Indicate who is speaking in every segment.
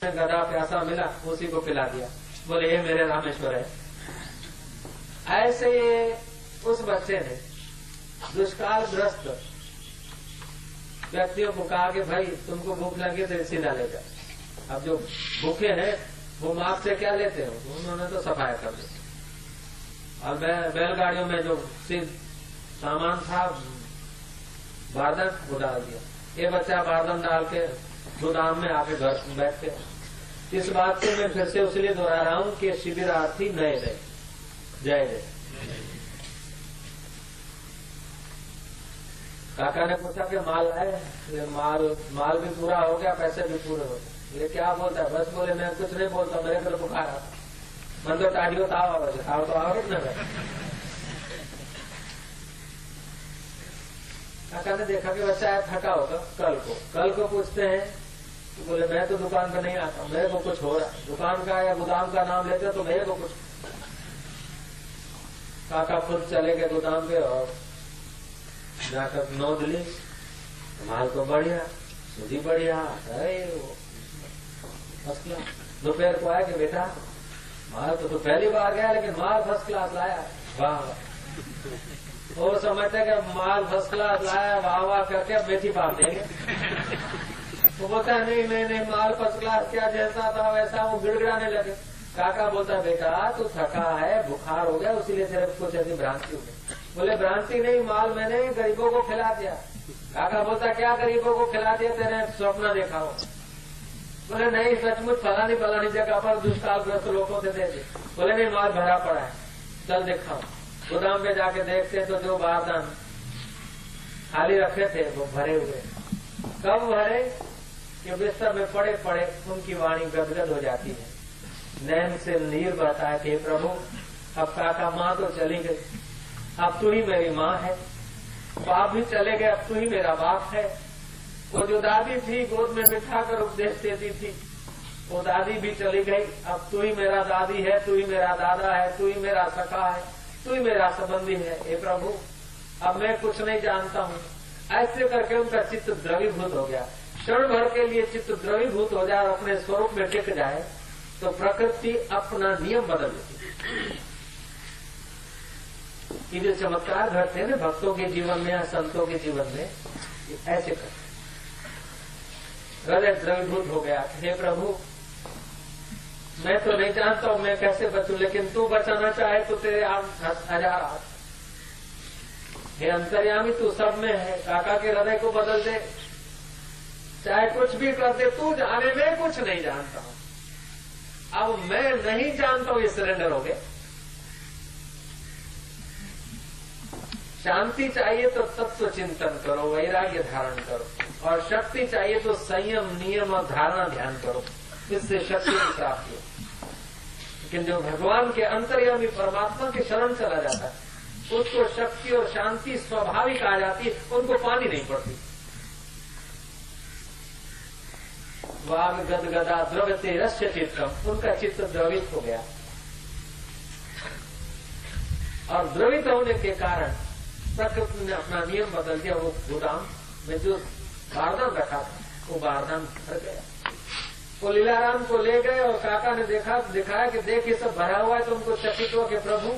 Speaker 1: गधा प्यासा मिला, उसी को पिला दिया, बोले ये मेरे रामेश्वर है। ऐसे उस बच्चे ने दुष्काल ग्रस्त व्यक्तियों को कहा कि भाई तुमको भूख लगी तो सीधा ले जाओ। अब जो भूखे हैं वो माप से क्या लेते हो, उन्होंने तो सफाया कर दिया। और बैलगाड़ियों में जो सामान था बारदान वो डाल दिया। ये बच्चा बारदान डाल के गोदाम में आके घर बैठ के। इस बात से मैं फिर से उसलिए दोहरा रहा हूं कि शिविरार्थी नए रहे, जय जय। काका ने पूछा कि माल आए, माल भी पूरा हो गया, पैसे भी पूरे हो गए। ये क्या बोलता है? बस बोले मैं कुछ नहीं बोलता, मेरे को बुखार आता, मन तो टाढ़ियो ताव तो आओ न। काका ने देखा कि बच्चा है थका होगा। कल को पूछते हैं कि बोले मैं तो दुकान पे नहीं आता, मेरे को कुछ हो रहा है। दुकान का या गोदाम का नाम लेते तो मेरे को कुछ। काका खुद चले गए गोदाम पे और जाकर नोंद ली, माल तो बढ़िया, सूजी बढ़िया, फर्स्ट क्लास। दोपहर को आया कि बेटा माल तो पहली बार गया लेकिन माल फर्स्ट क्लास लाया, वाह। वो समझते कि माल फर्स्ट क्लास लाया, वाह वाह करके बेची पाल देंगे। वो बोलता है नहीं माल फर्स्ट क्लास क्या, जैसा था वैसा। वो गिड़गिड़ाने लगे। काका बोलता है बेटा तू थका है, बुखार हो गया, उसीलिए तेरे कुछ ऐसी भ्रांति हो गई। बोले भ्रांति नहीं, माल मैंने गरीबों को खिला दिया। काका बोलता क्या गरीबों को खिला दिया, तेरे स्वप्न देखा हो? बोले नहीं सचमुच फलानी जगह पर दुष्कालग्रस्त लोगों से दे दी। बोले नहीं माल भरा पड़ा है, चल दिखाओ। गोदाम में जाके देखते तो जो बारदान खाली रखे थे वो भरे हुए। कब भरे कि बिस्तर में पड़े पड़े उनकी वाणी गदगद हो जाती है, नैन से नीर बहता है कि प्रभु अब काका माँ तो चली गई, अब तू ही मेरी माँ है। बाप भी चले गए, अब तू ही मेरा बाप है। वो जो दादी थी गोद में बिठा कर उपदेश देती थी, वो दादी भी चली गई, अब तू ही मेरा दादी है, तू ही मेरा दादा है, तू ही मेरा सखा है, तू ही मेरा संबंधी है। हे प्रभु अब मैं कुछ नहीं जानता हूँ। ऐसे करके उनका चित्त द्रवीभूत हो गया। क्षण भर के लिए चित्त द्रवीभूत हो जाए और अपने स्वरूप में टिक जाए तो प्रकृति अपना नियम बदल देती। ये जो चमत्कार घटते हैं ना भक्तों के जीवन में या संतों के जीवन में, ऐसे करते। हृदय द्रवीभूत हो गया, हे प्रभु मैं तो नहीं जानता हूं मैं कैसे बचूं, लेकिन तू बचाना चाहे तो तेरे हजार हाथ। हे अंतर्यामी तू सब में है, काका के हृदय को बदल दे, चाहे कुछ भी कर दे, तू जाने में कुछ नहीं जानता हूं। अब मैं नहीं जानता हूं, ये सरेंडर हो गया। शांति चाहिए तो तत्व चिंतन करो, वैराग्य धारण करो, और शक्ति चाहिए तो संयम नियम और धारणा ध्यान करो, इससे शक्ति की प्राप्ति हो। लेकिन जो भगवान के अंतर्यामी परमात्मा की शरण चला जाता है उसको शक्ति और शांति स्वाभाविक आ जाती है, उनको पानी नहीं पड़ती। वाग गदगदा द्रवते रस्य चित्तम, उनका चित्त द्रवित हो गया। और द्रवित होने के कारण प्रकृति ने अपना नियम बदल दिया। वो गोदाम में जो बारदान रखा था वो बारदान भर गया। वो लीलाराम को ले गए और काका ने दिखाया कि देख ये सब भरा हुआ है। तो उनको चकित हो कि प्रभु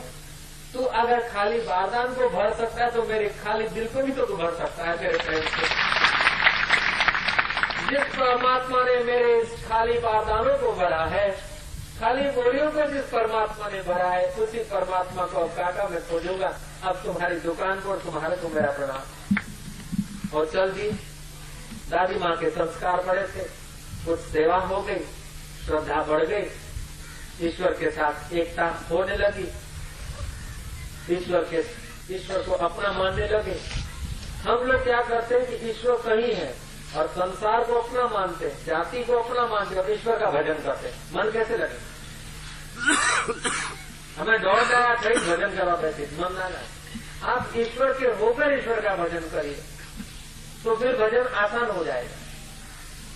Speaker 1: तू अगर खाली बारदान को भर सकता है तो मेरे खाली दिल को भी तो तू भर सकता है तेरे प्रेम से। जिस परमात्मा ने मेरे इस खाली बारदानों को भरा है, खाली बोलियों को जिस परमात्मा ने भरा है, उसी परमात्मा को काका मैं खोजूंगा। अब तुम्हारी दुकान पर तुम्हारे को मेरा प्रणाम। और चल दी। दादी माँ के संस्कार बड़े थे, कुछ सेवा हो गई, श्रद्धा बढ़ गई, ईश्वर के साथ एकता होने लगी, ईश्वर को अपना मानने लगे। हम लोग क्या करते हैं कि ईश्वर कहीं है और संसार को अपना मानते हैं, जाति को अपना मानते हैं और ईश्वर का भजन करते हैं। मन कैसे लगे? हमें दौड़ जाए कहीं भजन करवा बैठे, मन ना लगे। आप ईश्वर के होकर ईश्वर का भजन करिए तो फिर भजन आसान हो जाएगा।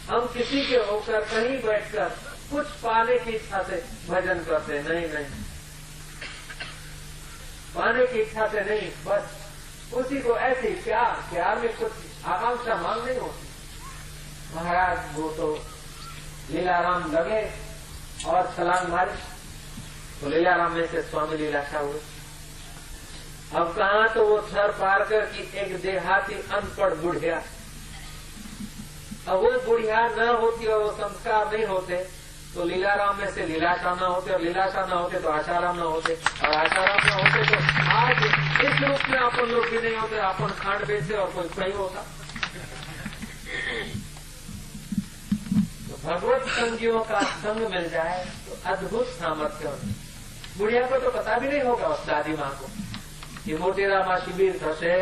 Speaker 1: हम किसी के होकर कहीं बैठकर कुछ पाने की इच्छा से भजन करते, नहीं पाने की इच्छा से नहीं, बस उसी को ऐसे प्यार में कुछ आकांक्षा मांग नहीं होती। महाराज वो तो लीलाराम लगे और छलांग मारी तो लीलाराम में से स्वामी लीलाशाह हुए। अब कहा तो वो थर पार कर कि एक देहाती अनपढ़ बुढ़िया, अब वो बुढ़िया न होती और वो संस्कार नहीं होते तो लीलाराम में से लीलाशाह न होते, और लीलाशाह न होते तो आशाराम न होते, और आशाराम न होते तो आज इस रूप में अपन लोग भी नहीं होते, अपन खांड बेचे और कोई नहीं होता। तो भगवत संगियों का संग मिल जाए तो अद्भुत सामर्थ्य होता। बुढ़िया को तो पता भी नहीं होगा उस दादी माँ को कि मोटेरामा शिविर थशे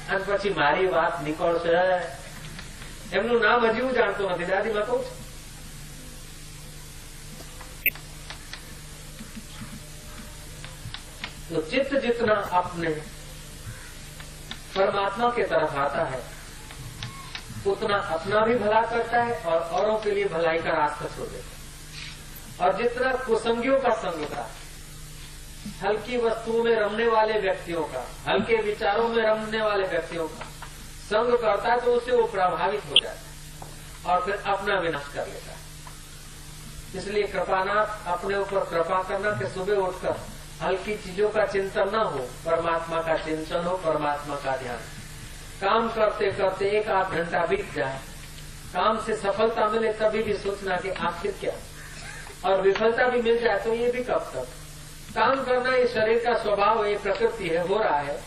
Speaker 1: અને પછી મારી વાત નીકળશે, એમનું નામ હજી હું જાણતો નથી। દાદી માં કહું છું तो चित्त जितना अपने परमात्मा के तरफ आता है उतना अपना भी भला करता है और औरों के लिए भलाई का रास्ता छोड़ देता है। और जितना कुसंगियों का संग होता है, हल्की वस्तुओं में रमने वाले व्यक्तियों का, हल्के विचारों में रमने वाले व्यक्तियों का संग करता है तो उससे वो प्रभावित हो जाता है और फिर अपना विनाश कर लेता है। इसलिए कृपानाथ अपने ऊपर कृपा करना कि सुबह उठकर हल्की चीजों का चिंतन न हो, परमात्मा का चिंतन हो, परमात्मा का ध्यान। काम करते करते 1-8 घंटा बीत जाए, काम से सफलता मिले तभी भी सोचना कि आखिर क्या, और विफलता भी मिल जाए तो ये भी कब तक। काम करना ये शरीर का स्वभाव, ये प्रकृति है, हो रहा है,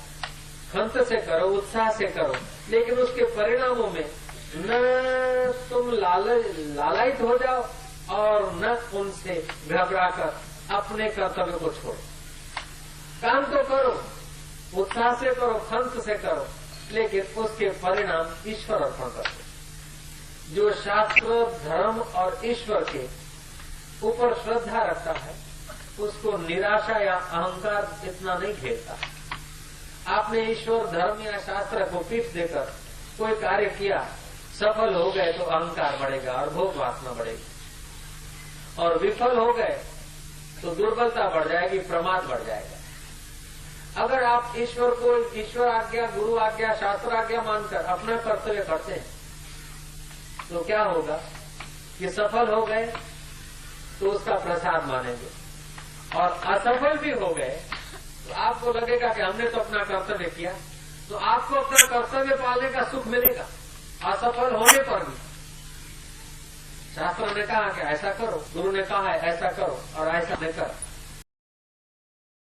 Speaker 1: खंत से करो, उत्साह से करो, लेकिन उसके परिणामों में न तुम लालायित हो जाओ और न उनसे घबराकर अपने कर्तव्य को छोड़ो। काम तो करो, उत्साह से करो, खंत से करो, लेकिन उसके परिणाम ईश्वर अर्पण करो। जो शास्त्र, धर्म और ईश्वर के ऊपर श्रद्धा रखता है उसको निराशा या अहंकार इतना नहीं घेरता। आपने ईश्वर, धर्म या शास्त्र को पीठ देकर कोई कार्य किया, सफल हो गए तो अहंकार बढ़ेगा और भोग वासना बढ़ेगी, और विफल हो गए तो दुर्बलता बढ़ जाएगी, प्रमाद बढ़ जाएगा। अगर आप ईश्वर को ईश्वर आज्ञा, गुरु आज्ञा, शास्त्र आज्ञा मानकर अपना कर्तव्य करते हैं तो क्या होगा कि सफल हो गए तो उसका प्रसाद मानेंगे, और असफल भी हो गए तो आपको लगेगा कि हमने तो अपना कर्तव्य किया, तो आपको अपना कर्तव्य पालने का सुख मिलेगा असफल होने पर भी। शास्त्र ने कहा कि ऐसा करो, गुरु ने कहा है ऐसा करो, और ऐसा नहीं कर,